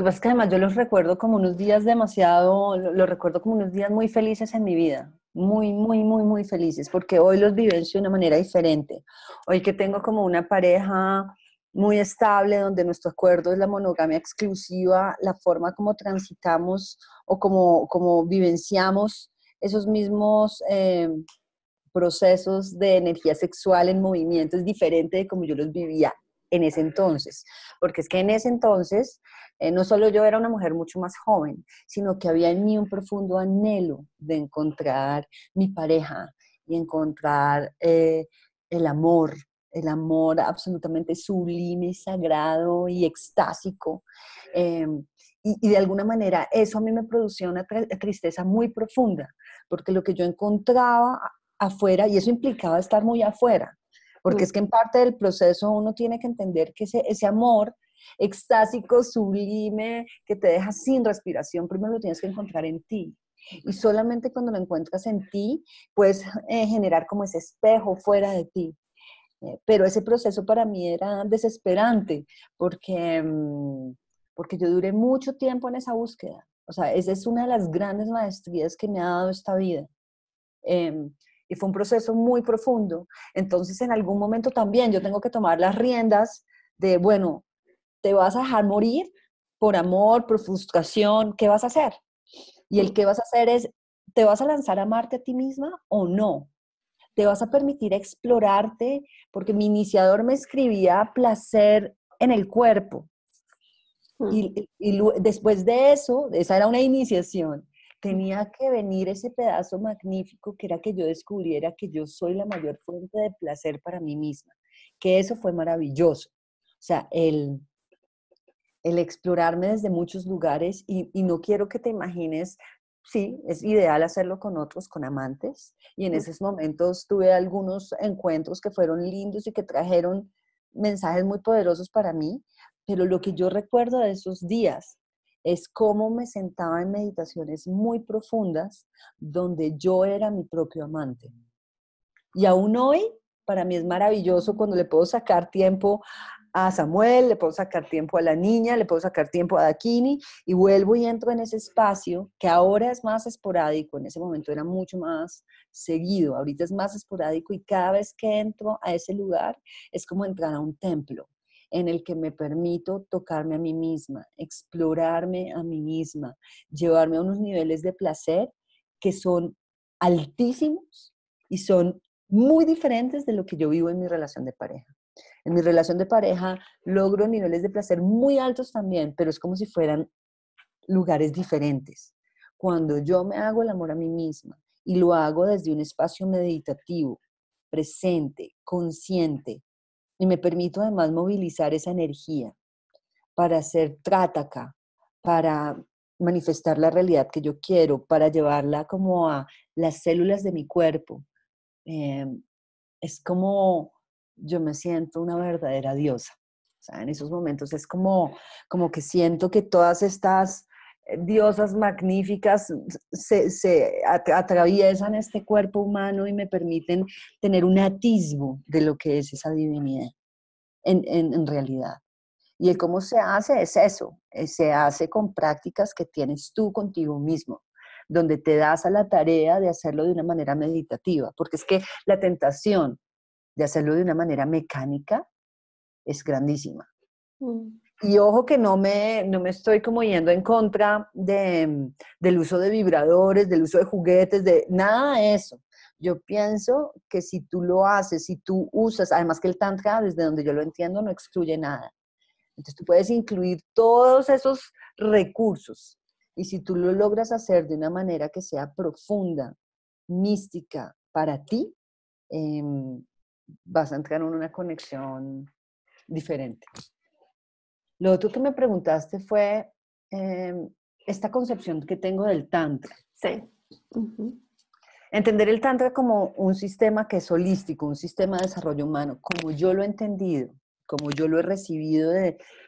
que pasa es que además yo los recuerdo como unos días demasiado, los recuerdo como unos días muy felices en mi vida, muy, muy, muy, muy felices, porque hoy los vivencio de una manera diferente. Hoy que tengo como una pareja muy estable, donde nuestro acuerdo es la monogamia exclusiva, la forma como transitamos o como vivenciamos esos mismos procesos de energía sexual en movimiento es diferente de como yo los vivía en ese entonces, porque es que en ese entonces no solo yo era una mujer mucho más joven, sino que había en mí un profundo anhelo de encontrar mi pareja y encontrar el amor absolutamente sublime, sagrado y extásico. Eh, y de alguna manera eso a mí me producía una tristeza muy profunda, porque lo que yo encontraba afuera, y eso implicaba estar muy afuera, porque es que en parte del proceso uno tiene que entender que ese amor extásico, sublime, que te deja sin respiración, primero lo tienes que encontrar en ti. Y solamente cuando lo encuentras en ti, puedes generar como ese espejo fuera de ti. Pero ese proceso para mí era desesperante, porque, porque yo duré mucho tiempo en esa búsqueda. O sea, esa es una de las grandes maestrías que me ha dado esta vida. Y fue un proceso muy profundo. Entonces, en algún momento también yo tengo que tomar las riendas de, bueno, te vas a dejar morir por amor, por frustración, ¿qué vas a hacer? Y el qué vas a hacer es, ¿te vas a lanzar a amarte a ti misma o no? ¿Te vas a permitir explorarte? Porque mi iniciador me escribía placer en el cuerpo. Después de eso, esa era una iniciación, tenía que venir ese pedazo magnífico que era que yo descubriera que yo soy la mayor fuente de placer para mí misma, que eso fue maravilloso. O sea, el explorarme desde muchos lugares y no quiero que te imagines, sí, es ideal hacerlo con otros, con amantes, y en esos momentos tuve algunos encuentros que fueron lindos y que trajeron mensajes muy poderosos para mí, pero lo que yo recuerdo de esos días es cómo me sentaba en meditaciones muy profundas donde yo era mi propio amante. Y aún hoy, para mí es maravilloso cuando le puedo sacar tiempo a Samuel, le puedo sacar tiempo a la niña, le puedo sacar tiempo a Dakini y vuelvo y entro en ese espacio que ahora es más esporádico, en ese momento era mucho más seguido, ahorita es más esporádico y cada vez que entro a ese lugar es como entrar a un templo en el que me permito tocarme a mí misma, explorarme a mí misma, llevarme a unos niveles de placer que son altísimos y son muy diferentes de lo que yo vivo en mi relación de pareja. En mi relación de pareja logro niveles de placer muy altos también, pero es como si fueran lugares diferentes. Cuando yo me hago el amor a mí misma y lo hago desde un espacio meditativo, presente, consciente, y me permito además movilizar esa energía para hacer trataka, para manifestar la realidad que yo quiero, para llevarla como a las células de mi cuerpo. Eh, es como yo me siento una verdadera diosa. O sea, en esos momentos es como que siento que todas estas diosas magníficas se atraviesan este cuerpo humano y me permiten tener un atisbo de lo que es esa divinidad en realidad. Y el cómo se hace es eso, se hace con prácticas que tienes tú contigo mismo, donde te das a la tarea de hacerlo de una manera meditativa, porque es que la tentación de hacerlo de una manera mecánica es grandísima. Mm. Y ojo que no me estoy como yendo en contra del uso de vibradores, del uso de juguetes, de nada de eso. Yo pienso que si tú lo haces, si tú usas, además que el tantra, desde donde yo lo entiendo, no excluye nada. Entonces tú puedes incluir todos esos recursos y si tú lo logras hacer de una manera que sea profunda, mística para ti, eh, vas a entrar en una conexión diferente. Lo otro que me preguntaste fue eh, esta concepción que tengo del Tantra. Sí. Ujú. Entender el Tantra como un sistema que es holístico, un sistema de desarrollo humano, como yo lo he entendido, como yo lo he recibido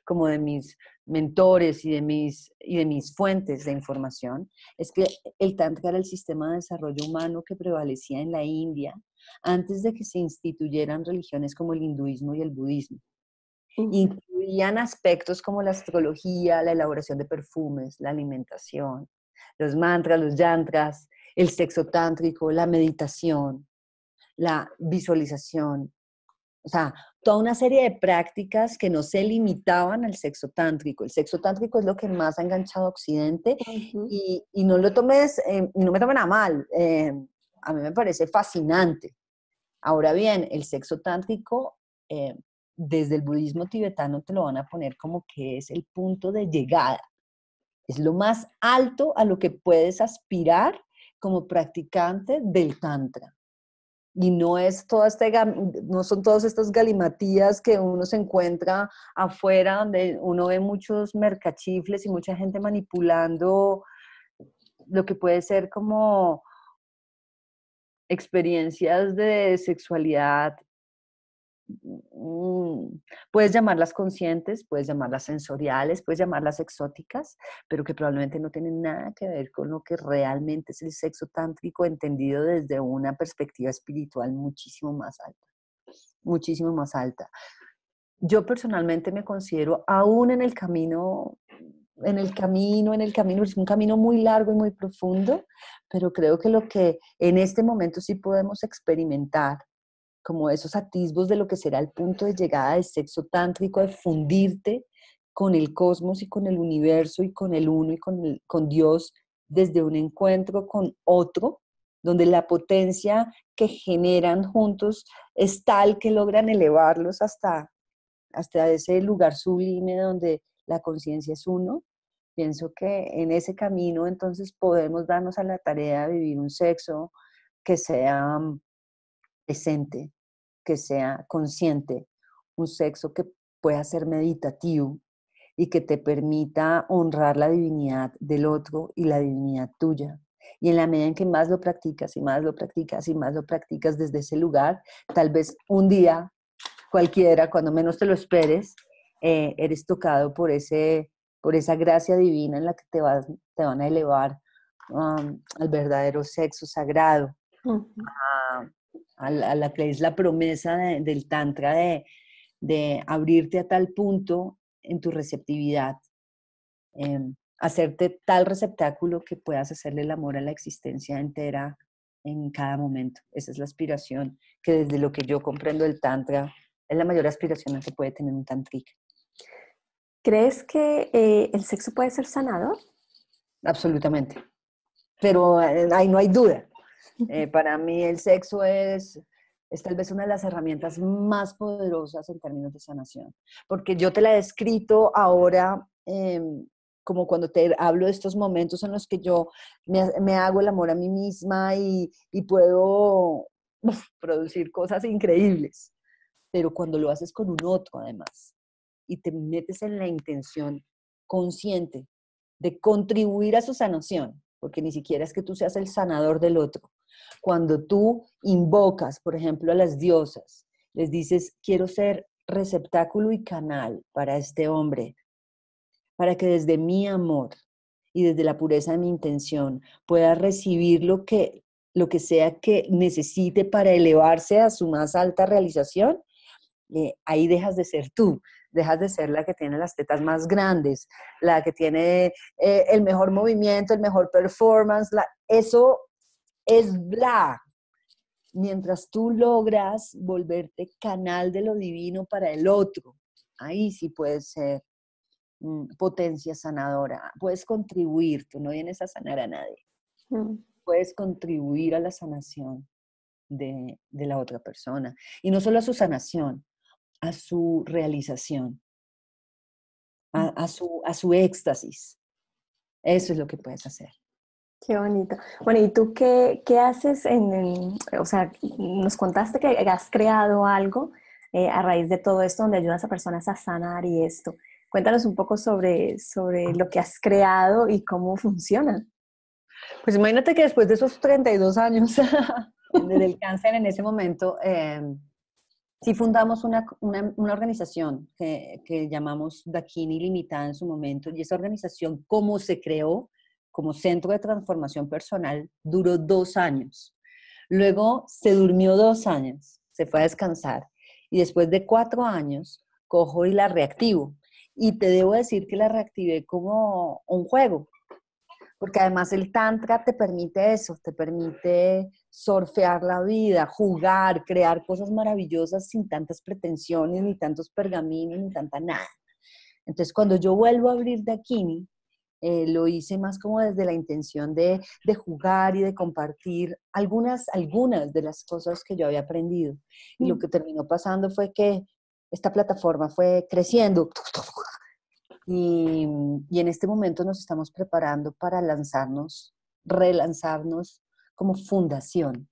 como de mis mentores y de mis fuentes de información, es que el Tantra era el sistema de desarrollo humano que prevalecía en la India antes de que se instituyeran religiones como el hinduismo y el budismo. Ujú. Incluían aspectos como la astrología, la elaboración de perfumes, la alimentación, los mantras, los yantras, el sexo tántrico, la meditación, la visualización. O sea, toda una serie de prácticas que no se limitaban al sexo tántrico. El sexo tántrico es lo que más ha enganchado a Occidente Ujú. y no lo tomes, no me tomen a mal. A mí me parece fascinante. Ahora bien, el sexo tántrico, eh, desde el budismo tibetano te lo van a poner como que es el punto de llegada. Es lo más alto a lo que puedes aspirar como practicante del tantra. Y no es toda no son todas estas galimatías que uno se encuentra afuera, donde uno ve muchos mercachifles y mucha gente manipulando lo que puede ser como experiencias de sexualidad. mm, Puedes llamarlas conscientes, puedes llamarlas sensoriales, puedes llamarlas exóticas, pero que probablemente no tienen nada que ver con lo que realmente es el sexo tántrico entendido desde una perspectiva espiritual muchísimo más alta, muchísimo más alta. Yo personalmente me considero aún en el camino, es un camino muy largo y muy profundo, pero creo que lo que en este momento sí podemos experimentar como esos atisbos de lo que será el punto de llegada del sexo tántrico, de fundirte con el cosmos y con el universo y con el uno y con Dios desde un encuentro con otro, donde la potencia que generan juntos es tal que logran elevarlos hasta ese lugar sublime donde la conciencia es uno. Pienso que en ese camino entonces podemos darnos a la tarea de vivir un sexo que sea presente, que sea consciente, un sexo que pueda ser meditativo y que te permita honrar la divinidad del otro y la divinidad tuya. Y en la medida en que más lo practicas y más lo practicas y más lo practicas desde ese lugar, tal vez un día cualquiera, cuando menos te lo esperes, eres tocado por esa gracia divina en la que te van a elevar al verdadero sexo sagrado, Ujú. a, a la que es la promesa del Tantra de abrirte a tal punto en tu receptividad, hacerte tal receptáculo que puedas hacerle el amor a la existencia entera en cada momento. Esa es la aspiración que desde lo que yo comprendo del Tantra es la mayor aspiración que puede tener un tantric. ¿Crees que el sexo puede ser sanador? Absolutamente. Pero ahí no hay duda. Para mí el sexo es tal vez una de las herramientas más poderosas en términos de sanación, porque yo te la he descrito ahora como cuando te hablo de estos momentos en los que yo me hago el amor a mí misma y puedo producir cosas increíbles, pero cuando lo haces con un otro además y te metes en la intención consciente de contribuir a su sanación, porque ni siquiera es que tú seas el sanador del otro. Cuando tú invocas, por ejemplo, a las diosas, les dices, quiero ser receptáculo y canal para este hombre, para que desde mi amor y desde la pureza de mi intención pueda recibir lo que sea que necesite para elevarse a su más alta realización, ahí dejas de ser tú, dejas de ser la que tiene las tetas más grandes, la que tiene el mejor movimiento, el mejor performance, eso es bla. Mientras tú logras volverte canal de lo divino para el otro, ahí sí puedes ser potencia sanadora, puedes contribuir, tú no vienes a sanar a nadie, Mm. puedes contribuir a la sanación de la otra persona. Y no solo a su sanación, a su realización, a su éxtasis. Eso es lo que puedes hacer. Qué bonito. Bueno, ¿y tú qué haces o sea, nos contaste que has creado algo a raíz de todo esto donde ayudas a personas a sanar y esto? Cuéntanos un poco sobre lo que has creado y cómo funciona. Pues imagínate que después de esos 32 años del cáncer en ese momento, sí fundamos una organización que llamamos Dakini Limitada en su momento, y esa organización, como se creó como centro de transformación personal, duró 2 años. Luego se durmió 2 años, se fue a descansar, y después de 4 años cojo y la reactivo. Y te debo decir que la reactivé como un juego, porque además el tantra te permite eso, te permite surfear la vida, jugar, crear cosas maravillosas sin tantas pretensiones, ni tantos pergaminos, ni tanta nada. Entonces, cuando yo vuelvo a abrir Dakini, lo hice más como desde la intención de jugar y de compartir algunas de las cosas que yo había aprendido. Y lo que terminó pasando fue que esta plataforma fue creciendo y en este momento nos estamos preparando para lanzarnos, relanzarnos como fundación.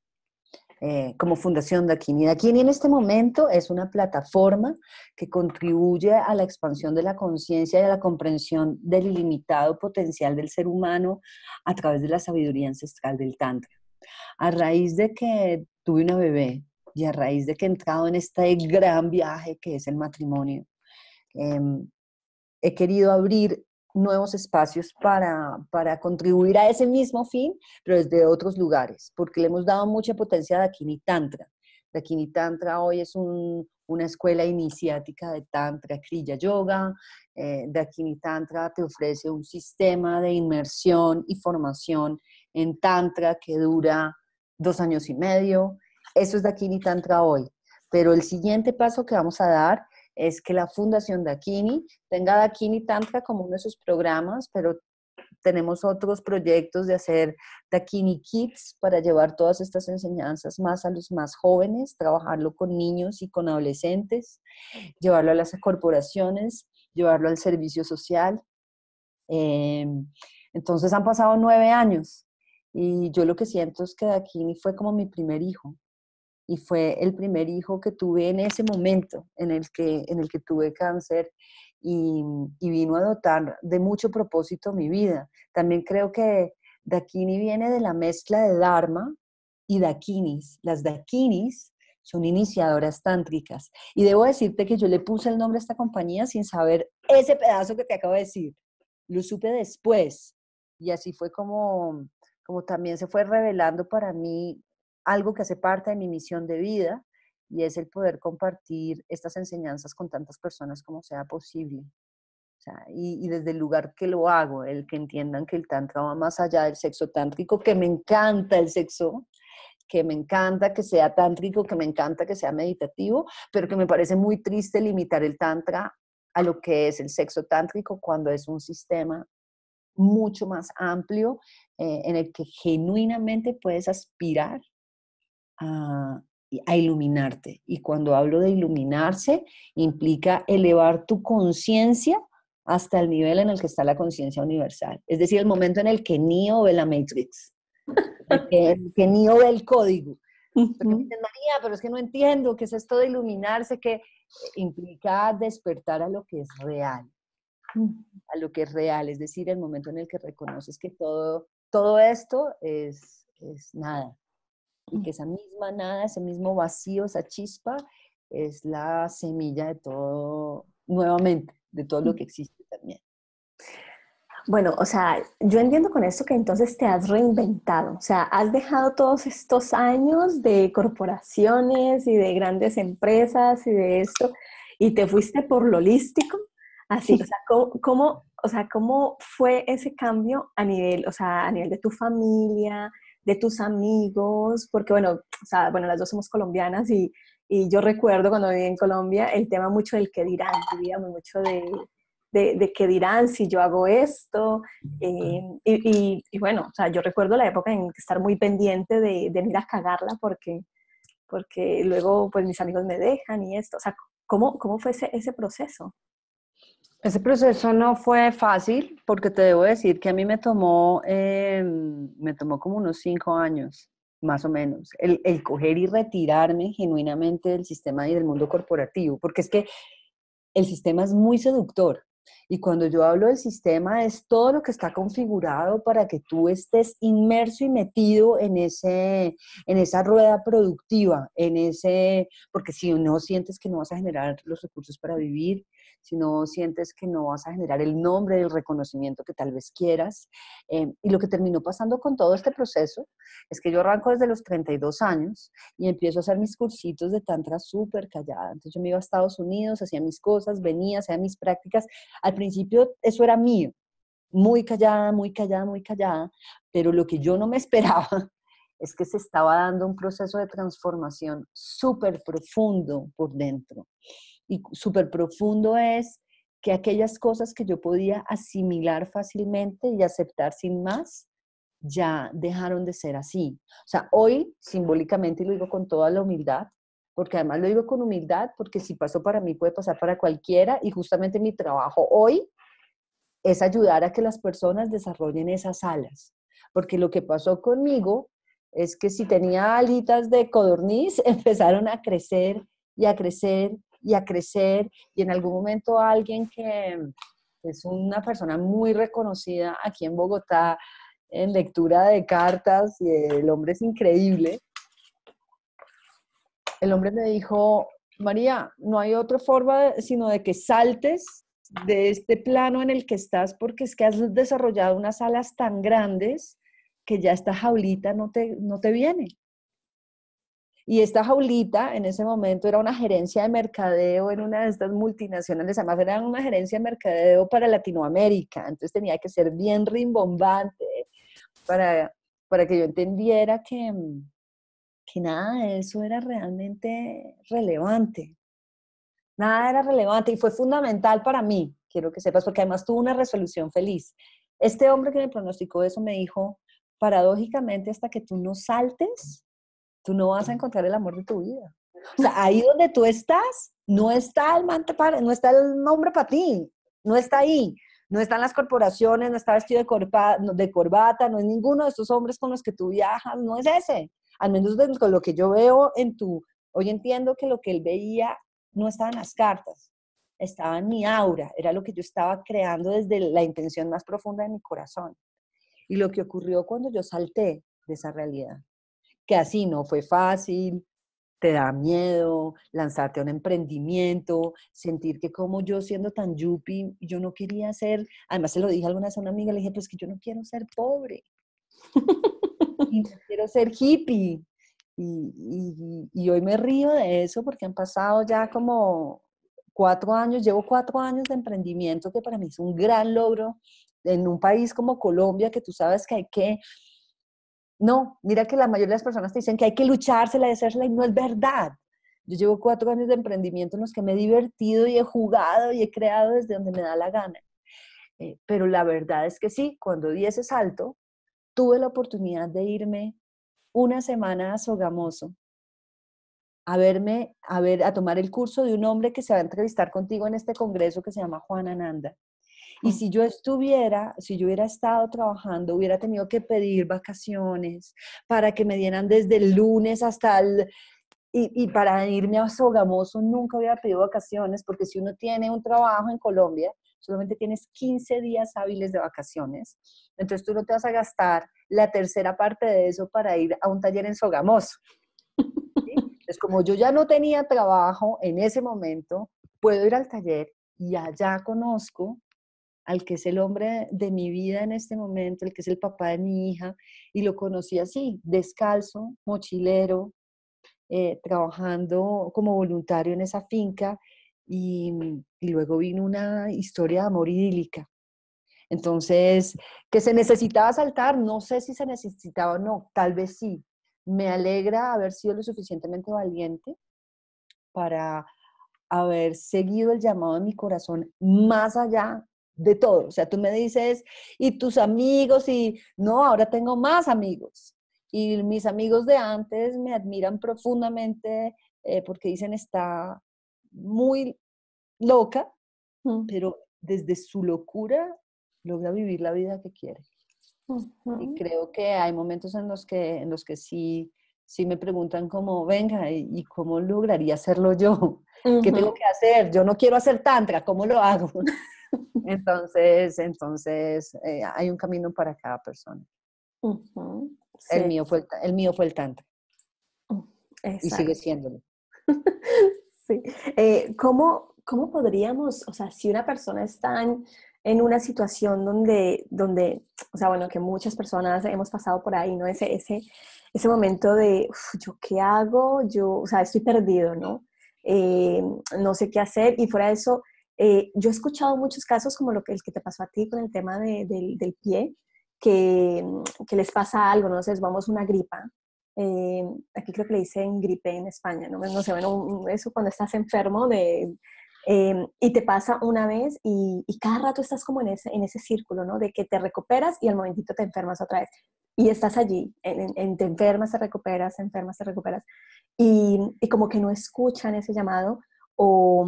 Como Fundación Dakini. Dakini en este momento es una plataforma que contribuye a la expansión de la conciencia y a la comprensión del ilimitado potencial del ser humano a través de la sabiduría ancestral del Tantra. A raíz de que tuve una bebé y a raíz de que he entrado en este gran viaje que es el matrimonio, eh, he querido abrir nuevos espacios para contribuir a ese mismo fin, pero desde otros lugares, porque le hemos dado mucha potencia a Dakini Tantra. Dakini Tantra hoy es una escuela iniciática de Tantra Kriya Yoga. Dakini Tantra te ofrece un sistema de inmersión y formación en Tantra que dura 2 años y medio. Eso es Dakini Tantra hoy. Pero el siguiente paso que vamos a dar es que la Fundación Dakini tenga Dakini Tantra como uno de sus programas, pero tenemos otros proyectos de hacer Dakini Kids para llevar todas estas enseñanzas más a los más jóvenes, trabajarlo con niños y con adolescentes, llevarlo a las corporaciones, llevarlo al servicio social. Eh, entonces han pasado 9 años y yo lo que siento es que Dakini fue como mi primer hijo. Y fue el primer hijo que tuve en ese momento en el que tuve cáncer y vino a dotar de mucho propósito mi vida. También creo que Dakini viene de la mezcla de Dharma y Dakinis. Las Dakinis son iniciadoras tántricas. Y debo decirte que yo le puse el nombre a esta compañía sin saber ese pedazo que te acabo de decir. Lo supe después. Y así fue como también se fue revelando para mí algo que hace parte de mi misión de vida y es el poder compartir estas enseñanzas con tantas personas como sea posible. O sea, y desde el lugar que lo hago, el que entiendan que el tantra va más allá del sexo tántrico, que me encanta el sexo, que me encanta que sea tántrico, que me encanta que sea meditativo, pero que me parece muy triste limitar el tantra a lo que es el sexo tántrico cuando es un sistema mucho más amplio en el que genuinamente puedes aspirar a, a iluminarte. Y cuando hablo de iluminarse, implica elevar tu conciencia hasta el nivel en el que está la conciencia universal. Es decir, el momento en el que Neo ve la Matrix, el que Neo ve el código. Porque me dicen, María, pero es que no entiendo qué es esto de iluminarse, que implica despertar a lo que es real, a lo que es real, es decir, el momento en el que reconoces que todo esto es nada, y que esa misma nada, ese mismo vacío, esa chispa, es la semilla de todo, nuevamente, de todo lo que existe también. Bueno, o sea, yo entiendo con esto que entonces te has reinventado, o sea, has dejado todos estos años de corporaciones y de grandes empresas y de esto, y te fuiste por lo holístico, así, o sea, ¿cómo fue ese cambio a nivel, o sea, a nivel de tu familia, de tus amigos? Porque bueno, o sea, bueno, las dos somos colombianas y yo recuerdo cuando viví en Colombia el tema mucho del qué dirán, vivíamos mucho de qué dirán si yo hago esto. Y bueno, o sea, yo recuerdo la época en estar muy pendiente de no ir a cagarla porque luego pues mis amigos me dejan y esto. O sea, ¿cómo fue ese proceso? Ese proceso no fue fácil porque te debo decir que a mí me tomó como unos 5 años, más o menos, el coger y retirarme genuinamente del sistema y del mundo corporativo, porque es que el sistema es muy seductor. Y cuando yo hablo del sistema es todo lo que está configurado para que tú estés inmerso y metido en esa rueda productiva, porque si no sientes que no vas a generar los recursos para vivir, si no sientes que no vas a generar el nombre, el reconocimiento que tal vez quieras. Y lo que terminó pasando con todo este proceso es que yo arranco desde los 32 años y empiezo a hacer mis cursitos de tantra súper callada. Entonces yo me iba a Estados Unidos, hacía mis cosas, venía, hacía mis prácticas. Al principio eso era mío, muy callada, muy callada, muy callada, pero lo que yo no me esperaba es que se estaba dando un proceso de transformación súper profundo por dentro. Y súper profundo es que aquellas cosas que yo podía asimilar fácilmente y aceptar sin más, ya dejaron de ser así. O sea, hoy simbólicamente, y lo digo con toda la humildad, porque además lo digo con humildad, porque si pasó para mí puede pasar para cualquiera, y justamente mi trabajo hoy es ayudar a que las personas desarrollen esas alas. Porque lo que pasó conmigo es que si tenía alitas de codorniz, empezaron a crecer y a crecer y a crecer, y en algún momento alguien que es una persona muy reconocida aquí en Bogotá en lectura de cartas, y el hombre es increíble, el hombre me dijo: María, no hay otra forma sino de que saltes de este plano en el que estás, porque es que has desarrollado unas alas tan grandes que ya esta jaulita no te viene. Y esta jaulita en ese momento era una gerencia de mercadeo en una de estas multinacionales, además era una gerencia de mercadeo para Latinoamérica, entonces tenía que ser bien rimbombante para, para que yo entendiera que nada de eso era realmente relevante. Nada era relevante y fue fundamental para mí, quiero que sepas, porque además tuvo una resolución feliz. Este hombre que me pronosticó eso me dijo: paradójicamente, hasta que tú no saltes, tú no vas a encontrar el amor de tu vida. O sea, ahí donde tú estás, no está el no está el nombre para ti, no está ahí. No están las corporaciones, no está vestido de corbata, no es ninguno de estos hombres con los que tú viajas, no es ese. Al menos con lo que yo veo en tu... Hoy entiendo que lo que él veía no estaba en las cartas, estaba en mi aura, era lo que yo estaba creando desde la intención más profunda de mi corazón. Y lo que ocurrió cuando yo salté de esa realidad, que así no fue fácil, te da miedo lanzarte a un emprendimiento, sentir que como yo siendo tan yuppie, yo no quería ser, además se lo dije alguna vez a una amiga, le dije: pues que yo no quiero ser pobre, y no quiero ser hippie. Y hoy me río de eso porque han pasado ya como 4 años, llevo 4 años de emprendimiento, que para mí es un gran logro en un país como Colombia, que tú sabes que hay que... No, mira que la mayoría de las personas te dicen que hay que luchársela y hacérsela, y no es verdad. Yo llevo 4 años de emprendimiento en los que me he divertido y he jugado y he creado desde donde me da la gana. Pero la verdad es que sí, cuando di ese salto, tuve la oportunidad de irme una semana a Sogamoso a tomar el curso de un hombre que se va a entrevistar contigo en este congreso, que se llama Juan Ananda. Y si yo hubiera estado trabajando, hubiera tenido que pedir vacaciones para que me dieran desde el lunes hasta y para irme a Sogamoso nunca hubiera pedido vacaciones, porque si uno tiene un trabajo en Colombia, solamente tienes 15 días hábiles de vacaciones. Entonces tú no te vas a gastar la tercera parte de eso para ir a un taller en Sogamoso. ¿Sí? Entonces, como yo ya no tenía trabajo en ese momento, puedo ir al taller y allá conozco al que es el hombre de mi vida en este momento, el que es el papá de mi hija, y lo conocí así, descalzo, mochilero, trabajando como voluntario en esa finca, y, y luego vino una historia de amor idílica. Entonces, que se necesitaba saltar, no sé si se necesitaba o no, tal vez sí. Me alegra haber sido lo suficientemente valiente para haber seguido el llamado de mi corazón más allá de todo. O sea, tú me dices: y tus amigos, y no, ahora tengo más amigos. Y mis amigos de antes me admiran profundamente, porque dicen: está muy loca, pero desde su locura logra vivir la vida que quiere. Y creo que hay momentos en los que sí me preguntan como: venga, ¿y cómo lograría hacerlo yo? ¿Qué tengo que hacer? Yo no quiero hacer tantra, ¿cómo lo hago? Entonces, hay un camino para cada persona. El Sí, mío fue el tantra y sigue exacto. siéndolo. Sí. ¿Cómo ¿cómo podríamos, o sea, si una persona está en una situación donde, o sea, bueno, que muchas personas hemos pasado por ahí, ¿no? Ese momento de, "Uf, ¿yo qué hago? Yo, o sea, estoy perdido, ¿no? Eh, no sé qué hacer". Y fuera de eso, yo he escuchado muchos casos como el que te pasó a ti con el tema del pie, que, que les pasa algo, no sé, vamos una gripa. eh, Aquí creo que le dicen gripe en España, no, no sé, bueno, eso cuando estás enfermo y te pasa una vez y cada rato estás como en ese círculo, ¿no? De que te recuperas y al momentito te enfermas otra vez. Y estás allí, te enfermas, te enfermas, te recuperas. Y como que no escuchan ese llamado o,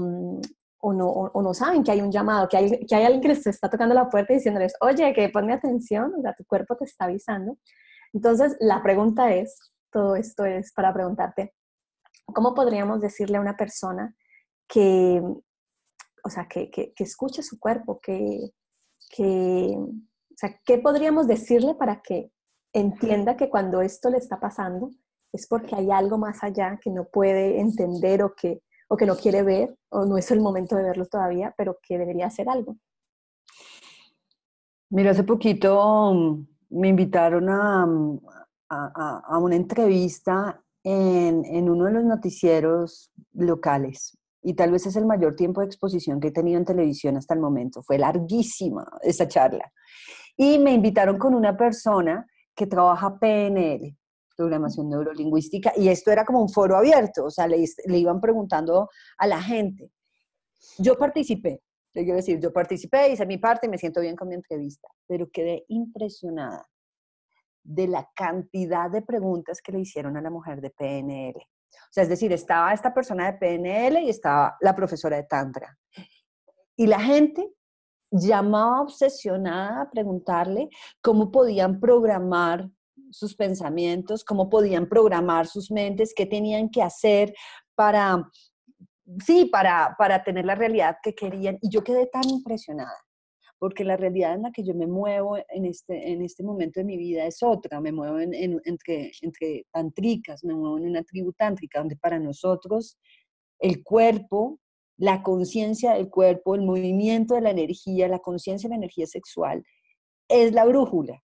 o no saben que hay un llamado, que hay alguien que les está tocando la puerta y diciéndoles, oye, que ponme atención, o sea, tu cuerpo te está avisando. Entonces, la pregunta es, todo esto es para preguntarte, ¿cómo podríamos decirle a una persona que, o sea, que escuche su cuerpo, o sea, qué podríamos decirle para que entienda que cuando esto le está pasando es porque hay algo más allá que no puede entender o que no quiere ver, o no es el momento de verlo todavía, pero que debería hacer algo? Mira, hace poquito me invitaron a una entrevista en uno de los noticieros locales y tal vez es el mayor tiempo de exposición que he tenido en televisión hasta el momento. Fue larguísima esa charla. Y me invitaron con una persona que trabaja PNL, programación neurolingüística, y esto era como un foro abierto, o sea, le iban preguntando a la gente. Yo participé, te quiero decir, yo participé, hice mi parte y me siento bien con mi entrevista, pero quedé impresionada de la cantidad de preguntas que le hicieron a la mujer de PNL. O sea, es decir, estaba esta persona de PNL y estaba la profesora de Tantra. Y la gente llamaba obsesionada a preguntarle cómo podían programar sus pensamientos, cómo podían programar sus mentes, qué tenían que hacer para, sí, para tener la realidad que querían. Y yo quedé tan impresionada, porque la realidad en la que yo me muevo en este momento de mi vida es otra. Me muevo entre tantricas, me muevo en una tribu tántrica, donde para nosotros el cuerpo, la conciencia del cuerpo, el movimiento de la energía, la conciencia de la energía sexual, es la brújula.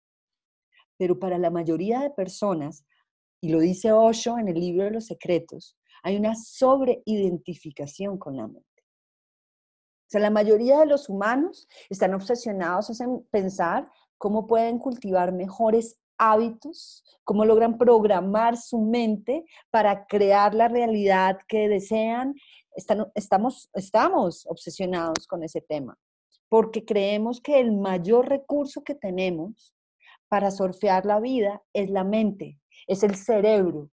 Pero para la mayoría de personas, y lo dice Osho en el libro de los secretos, hay una sobreidentificación con la mente. O sea, la mayoría de los humanos están obsesionados en pensar cómo pueden cultivar mejores hábitos, cómo logran programar su mente para crear la realidad que desean. Estamos obsesionados con ese tema, porque creemos que el mayor recurso que tenemos para surfear la vida es la mente, es el cerebro.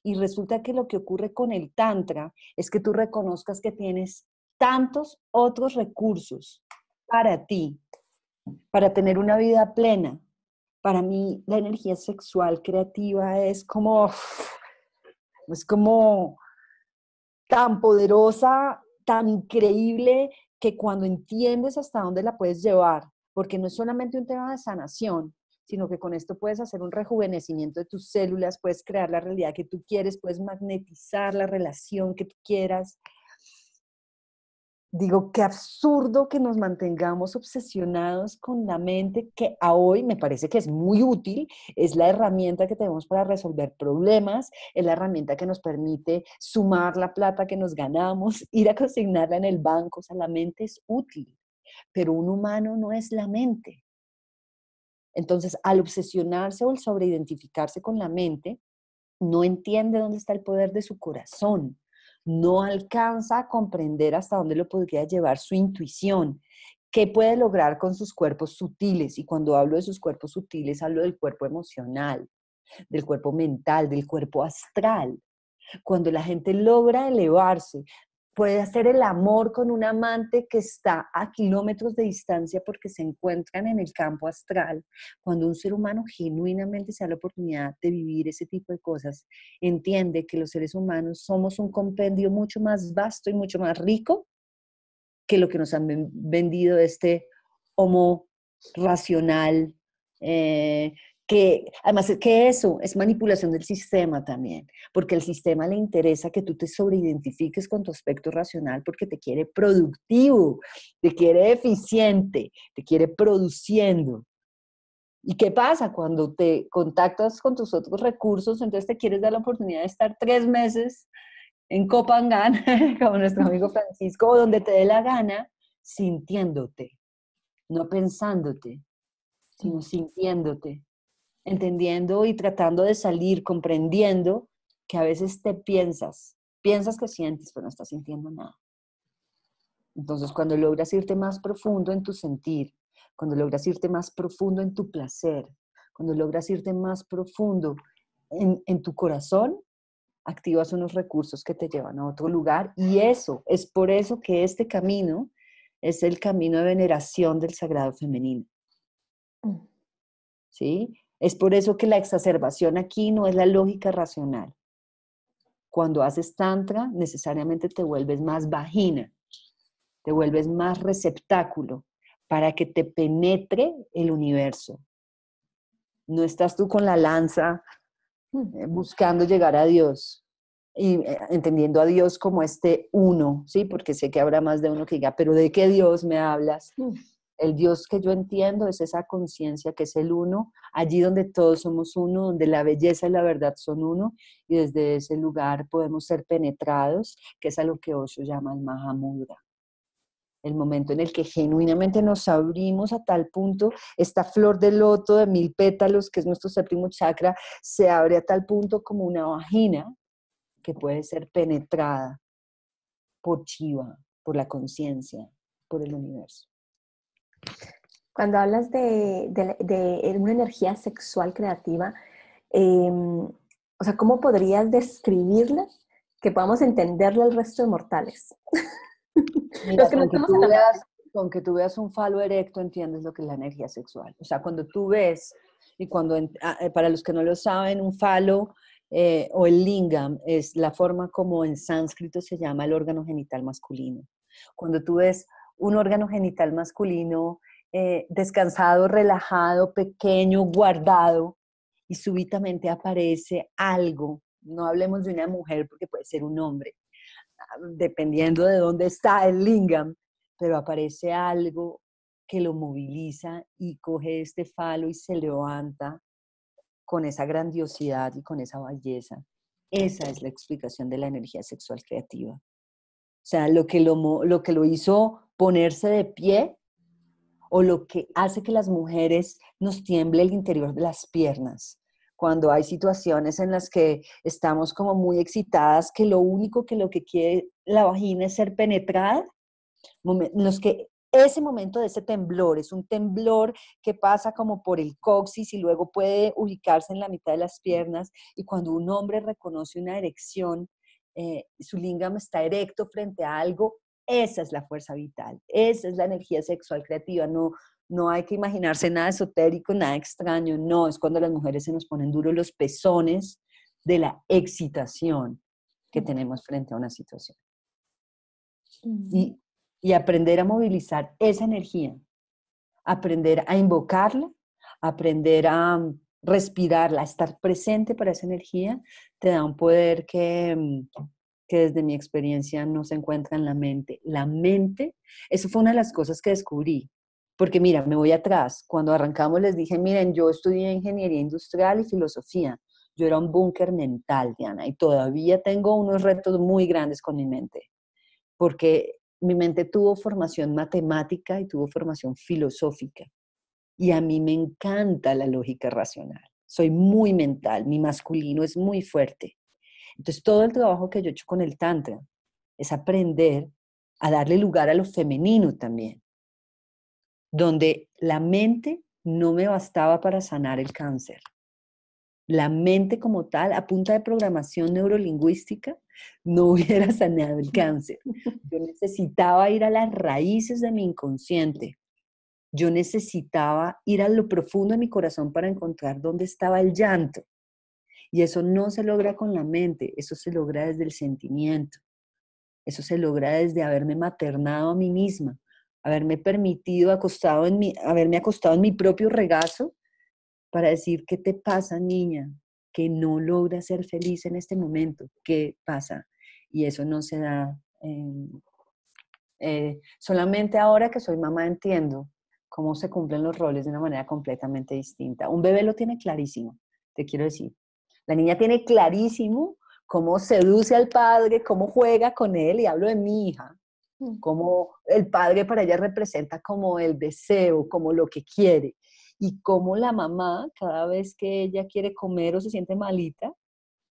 Y resulta que lo que ocurre con el Tantra es que tú reconozcas que tienes tantos otros recursos para ti, para tener una vida plena. Para mí, la energía sexual creativa es como tan poderosa, tan increíble, que cuando entiendes hasta dónde la puedes llevar, porque no es solamente un tema de sanación, sino que con esto puedes hacer un rejuvenecimiento de tus células, puedes crear la realidad que tú quieres, puedes magnetizar la relación que tú quieras. Digo, qué absurdo que nos mantengamos obsesionados con la mente, que a hoy me parece que es muy útil, es la herramienta que tenemos para resolver problemas, es la herramienta que nos permite sumar la plata que nos ganamos, ir a consignarla en el banco. O sea, la mente es útil, pero un humano no es la mente. Entonces, al obsesionarse o al sobreidentificarse con la mente, no entiende dónde está el poder de su corazón, no alcanza a comprender hasta dónde lo podría llevar su intuición, qué puede lograr con sus cuerpos sutiles. Y cuando hablo de sus cuerpos sutiles, hablo del cuerpo emocional, del cuerpo mental, del cuerpo astral. Cuando la gente logra elevarse, puede hacer el amor con un amante que está a kilómetros de distancia porque se encuentran en el campo astral. Cuando un ser humano genuinamente se da la oportunidad de vivir ese tipo de cosas, entiende que los seres humanos somos un compendio mucho más vasto y mucho más rico que lo que nos han vendido este homo racional, que además es que eso es manipulación del sistema también, porque al sistema le interesa que tú te sobreidentifiques con tu aspecto racional porque te quiere productivo, te quiere eficiente, te quiere produciendo. ¿Y qué pasa cuando te contactas con tus otros recursos? Entonces te quieres dar la oportunidad de estar 3 meses en Copangán, como nuestro amigo Francisco, o donde te dé la gana, sintiéndote, no pensándote, sino sintiéndote, entendiendo y tratando de salir, comprendiendo que a veces te piensas que sientes, pero no estás sintiendo nada. Entonces, cuando logras irte más profundo en tu sentir, cuando logras irte más profundo en tu placer, cuando logras irte más profundo en tu corazón, activas unos recursos que te llevan a otro lugar y eso, es por eso que este camino es el camino de veneración del sagrado femenino. ¿Sí? Es por eso que la exacerbación aquí no es la lógica racional. Cuando haces tantra, necesariamente te vuelves más vagina, te vuelves más receptáculo para que te penetre el universo. No estás tú con la lanza buscando llegar a Dios y entendiendo a Dios como este uno, ¿sí? Porque sé que habrá más de uno que diga, pero ¿de qué Dios me hablas? El Dios que yo entiendo es esa conciencia que es el uno, allí donde todos somos uno, donde la belleza y la verdad son uno, y desde ese lugar podemos ser penetrados, que es a lo que Osho llama el Mahamudra. El momento en el que genuinamente nos abrimos a tal punto, esta flor de loto de 1000 pétalos, que es nuestro séptimo chakra, se abre a tal punto como una vagina que puede ser penetrada por Shiva, por la conciencia, por el universo. Cuando hablas de una energía sexual creativa, o sea, ¿cómo podrías describirla que podamos entenderla el resto de mortales? Mira, Los que no estamos en la... con que tú veas un falo erecto, entiendes lo que es la energía sexual. O sea, cuando tú ves, y para los que no lo saben, un falo o el lingam es la forma como en sánscrito se llama el órgano genital masculino. Cuando tú ves un órgano genital masculino descansado, relajado, pequeño, guardado, y súbitamente aparece algo, no hablemos de una mujer porque puede ser un hombre, dependiendo de dónde está el lingam, pero aparece algo que lo moviliza y coge este falo y se levanta con esa grandiosidad y con esa belleza. Esa es la explicación de la energía sexual creativa. O sea, lo que lo hizo ponerse de pie o lo que hace que las mujeres nos tiemble el interior de las piernas. Cuando hay situaciones en las que estamos como muy excitadas, que lo que quiere la vagina es ser penetrada, los que ese momento de ese temblor es un temblor que pasa como por el coxis y luego puede ubicarse en la mitad de las piernas, y cuando un hombre reconoce una erección, su lingam está erecto frente a algo, esa es la fuerza vital, esa es la energía sexual creativa. No hay que imaginarse nada esotérico, nada extraño, no, es cuando las mujeres se nos ponen duros los pezones de la excitación que tenemos frente a una situación. Y aprender a movilizar esa energía, aprender a invocarla, aprender a respirarla, a estar presente para esa energía, te da un poder que desde mi experiencia no se encuentra en la mente. La mente, eso fue una de las cosas que descubrí. Porque mira, me voy atrás. Cuando arrancamos les dije, miren, yo estudié ingeniería industrial y filosofía. Yo era un búnker mental, Diana, y todavía tengo unos retos muy grandes con mi mente. Porque mi mente tuvo formación matemática y tuvo formación filosófica. Y a mí me encanta la lógica racional. Soy muy mental, mi masculino es muy fuerte. Entonces, todo el trabajo que yo he hecho con el Tantra es aprender a darle lugar a lo femenino también, donde la mente no me bastaba para sanar el cáncer. La mente como tal, a punta de programación neurolingüística, no hubiera sanado el cáncer. Yo necesitaba ir a las raíces de mi inconsciente. Yo necesitaba ir a lo profundo de mi corazón para encontrar dónde estaba el llanto. Y eso no se logra con la mente, eso se logra desde el sentimiento. Eso se logra desde haberme maternado a mí misma, haberme permitido haberme acostado en mi propio regazo para decir, ¿qué te pasa, niña? Que no logras ser feliz en este momento. ¿Qué pasa? Y eso no se da. Solamente ahora que soy mamá entiendo cómo se cumplen los roles de una manera completamente distinta. Un bebé lo tiene clarísimo, te quiero decir. La niña tiene clarísimo cómo seduce al padre, cómo juega con él, y hablo de mi hija, cómo el padre para ella representa como el deseo, como lo que quiere, y cómo la mamá, cada vez que ella quiere comer o se siente malita,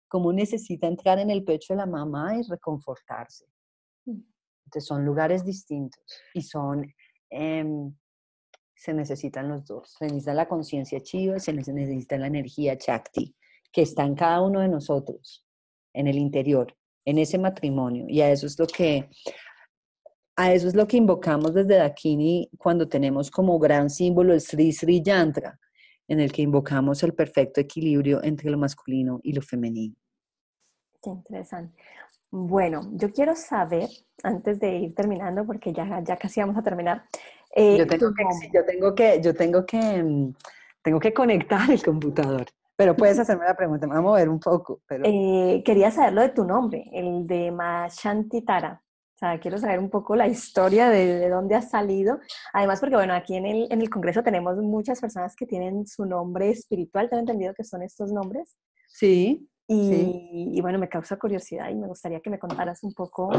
cómo necesita entrar en el pecho de la mamá y reconfortarse. Entonces son lugares distintos y se necesitan los dos. Se necesita la conciencia chiva y se necesita la energía Shakti, que está en cada uno de nosotros, en el interior, en ese matrimonio. Y a eso es lo que invocamos desde Dakini cuando tenemos como gran símbolo el Sri Sri Yantra, en el que invocamos el perfecto equilibrio entre lo masculino y lo femenino. Qué interesante. Bueno, yo quiero saber, antes de ir terminando, porque ya casi vamos a terminar, tu nombre. Tengo que conectar el computador. Pero puedes hacerme la pregunta, me voy a mover un poco. Pero... Quería saber lo de tu nombre, el de Mashantitara. O sea, quiero saber un poco la historia de dónde has salido. Además, porque bueno, aquí en el Congreso tenemos muchas personas que tienen su nombre espiritual. ¿Te han entendido que son estos nombres? Sí, sí. Y bueno, me causa curiosidad y me gustaría que me contaras un poco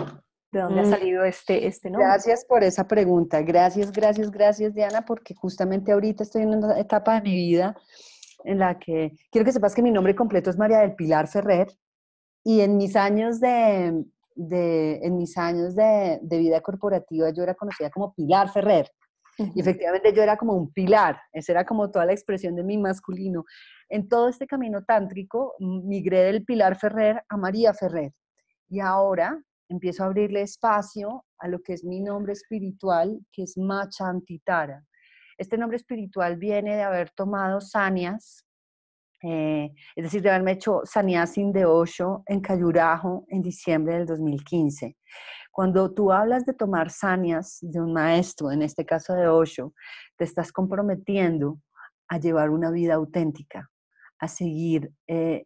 de dónde ha salido este nombre. Gracias por esa pregunta. Gracias, gracias, gracias, Diana, porque justamente ahorita estoy en una etapa de mi vida en la que quiero que sepas que mi nombre completo es María del Pilar Ferrer, y en mis años de vida corporativa yo era conocida como Pilar Ferrer. Y efectivamente yo era como un pilar, esa era como toda la expresión de mi masculino. En todo este camino tántrico migré del Pilar Ferrer a María Ferrer. Y ahora empiezo a abrirle espacio a lo que es mi nombre espiritual, que es Machantitara. Este nombre espiritual viene de haber tomado sanias, es decir, de haberme hecho Sannyasin de Osho en Khajuraho en diciembre del 2015. Cuando tú hablas de tomar sanias de un maestro, en este caso de Osho, te estás comprometiendo a llevar una vida auténtica, a seguir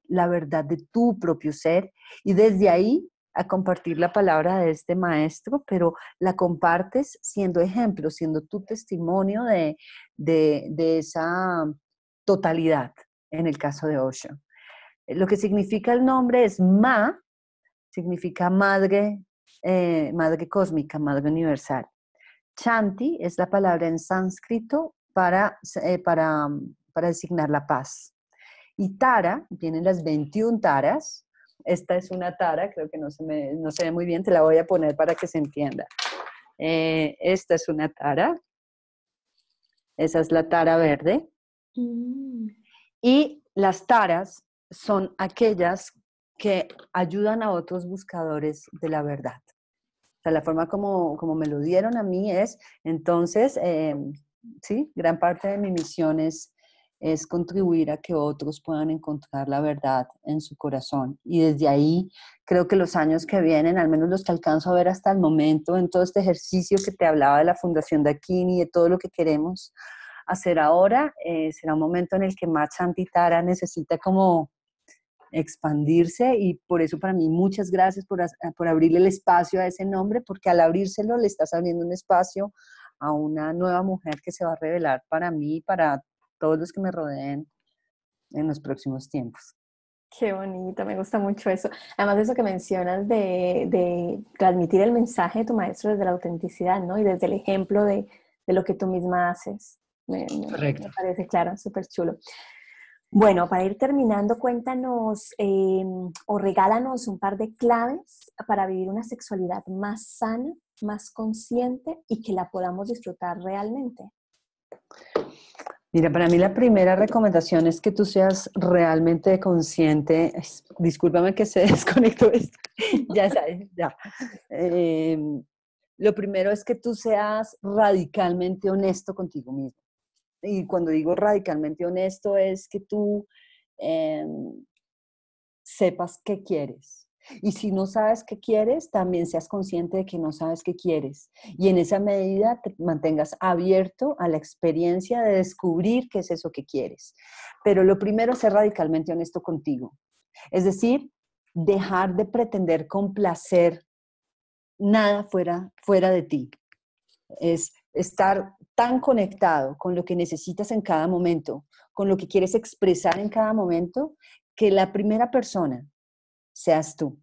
la verdad de tu propio ser, y desde ahí a compartir la palabra de este maestro, pero la compartes siendo ejemplo, siendo tu testimonio de esa totalidad, en el caso de Osho. Lo que significa el nombre es Ma, significa madre, madre cósmica, madre universal. Chanti es la palabra en sánscrito para designar la paz. Y Tara, vienen las 21 taras. Esta es una tara, creo que no se ve muy bien, te la voy a poner para que se entienda. Esta es una tara, esa es la tara verde. Y las taras son aquellas que ayudan a otros buscadores de la verdad. O sea, la forma como me lo dieron a mí es, entonces, sí, gran parte de mi misión es contribuir a que otros puedan encontrar la verdad en su corazón. Y desde ahí, creo que los años que vienen, al menos los que alcanzo a ver hasta el momento, en todo este ejercicio que te hablaba de la Fundación Dakini y de todo lo que queremos hacer ahora, será un momento en el que Machantitara necesita como expandirse, y por eso para mí muchas gracias por abrirle el espacio a ese nombre, porque al abrírselo le estás abriendo un espacio a una nueva mujer que se va a revelar para mí y para todos los que me rodeen en los próximos tiempos. Qué bonito, me gusta mucho eso. Además de eso que mencionas de transmitir el mensaje de tu maestro desde la autenticidad, ¿no? Y desde el ejemplo de lo que tú misma haces. Me Correcto. parece, claro, súper chulo. Bueno, para ir terminando, cuéntanos o regálanos un par de claves para vivir una sexualidad más sana, más consciente y que la podamos disfrutar realmente. Mira, para mí la primera recomendación es que tú seas realmente consciente. Discúlpame que se desconectó esto. Ya sabes, ya. Lo primero es que tú seas radicalmente honesto contigo mismo. Y cuando digo radicalmente honesto es que tú sepas qué quieres. Y si no sabes qué quieres, también seas consciente de que no sabes qué quieres. Y en esa medida te mantengas abierto a la experiencia de descubrir qué es eso que quieres. Pero lo primero es ser radicalmente honesto contigo. Es decir, dejar de pretender complacer nada fuera de ti. Es estar tan conectado con lo que necesitas en cada momento, con lo que quieres expresar en cada momento, que la primera persona seas tú.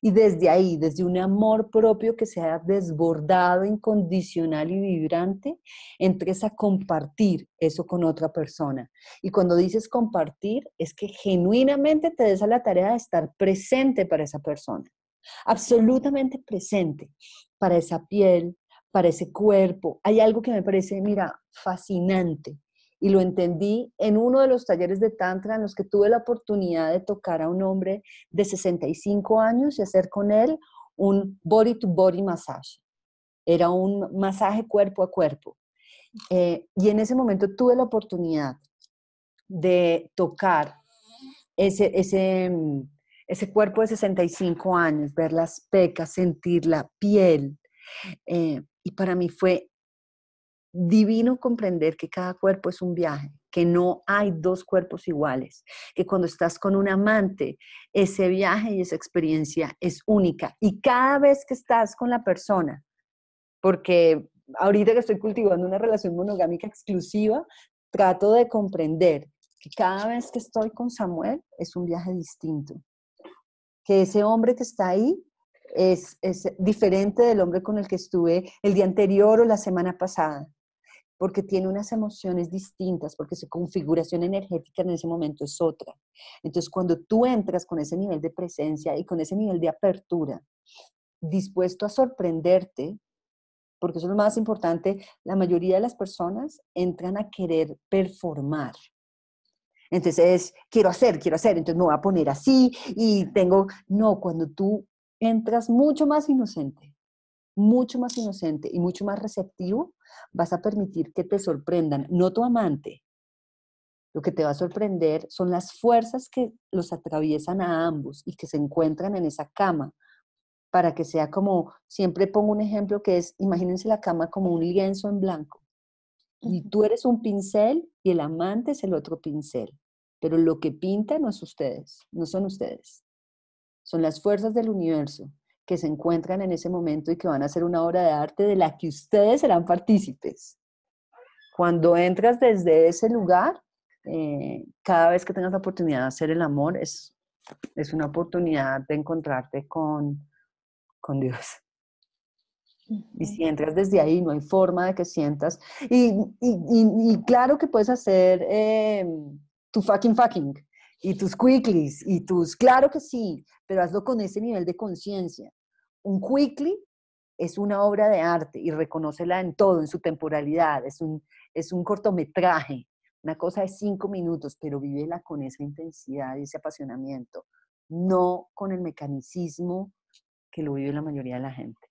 Y desde ahí, desde un amor propio que sea desbordado, incondicional y vibrante, entres a compartir eso con otra persona. Y cuando dices compartir, es que genuinamente te des a la tarea de estar presente para esa persona, absolutamente presente para esa piel, para ese cuerpo. Hay algo que me parece, mira, fascinante. Y lo entendí en uno de los talleres de Tantra en los que tuve la oportunidad de tocar a un hombre de 65 años y hacer con él un body to body massage. Era un masaje cuerpo a cuerpo. Y en ese momento tuve la oportunidad de tocar ese, ese, ese cuerpo de 65 años, ver las pecas, sentir la piel. Y para mí fue divino comprender que cada cuerpo es un viaje, que no hay dos cuerpos iguales, que cuando estás con un amante, ese viaje y esa experiencia es única. Y cada vez que estás con la persona, porque ahorita que estoy cultivando una relación monogámica exclusiva, trato de comprender que cada vez que estoy con Samuel es un viaje distinto, que ese hombre que está ahí es diferente del hombre con el que estuve el día anterior o la semana pasada, porque tiene unas emociones distintas, porque su configuración energética en ese momento es otra. Entonces, cuando tú entras con ese nivel de presencia y con ese nivel de apertura, dispuesto a sorprenderte, porque eso es lo más importante, la mayoría de las personas entran a querer performar. Entonces, quiero hacer, entonces me voy a poner así y tengo, no, cuando tú entras mucho más inocente y mucho más receptivo, vas a permitir que te sorprendan, no tu amante. Lo que te va a sorprender son las fuerzas que los atraviesan a ambos y que se encuentran en esa cama para que sea como, siempre pongo un ejemplo que es, imagínense la cama como un lienzo en blanco. Y tú eres un pincel y el amante es el otro pincel. Pero lo que pinta no es ustedes, no son ustedes. Son las fuerzas del universo que se encuentran en ese momento y que van a hacer una obra de arte de la que ustedes serán partícipes. Cuando entras desde ese lugar, cada vez que tengas la oportunidad de hacer el amor, es una oportunidad de encontrarte con Dios. Y si entras desde ahí, no hay forma de que sientas. Y claro que puedes hacer tu fucking y tus quicklies y tus, claro que sí, pero hazlo con ese nivel de conciencia. Un quickly es una obra de arte y reconócela en todo, en su temporalidad. Es un cortometraje, una cosa de 5 minutos, pero vívela con esa intensidad y ese apasionamiento, no con el mecanicismo que lo vive la mayoría de la gente.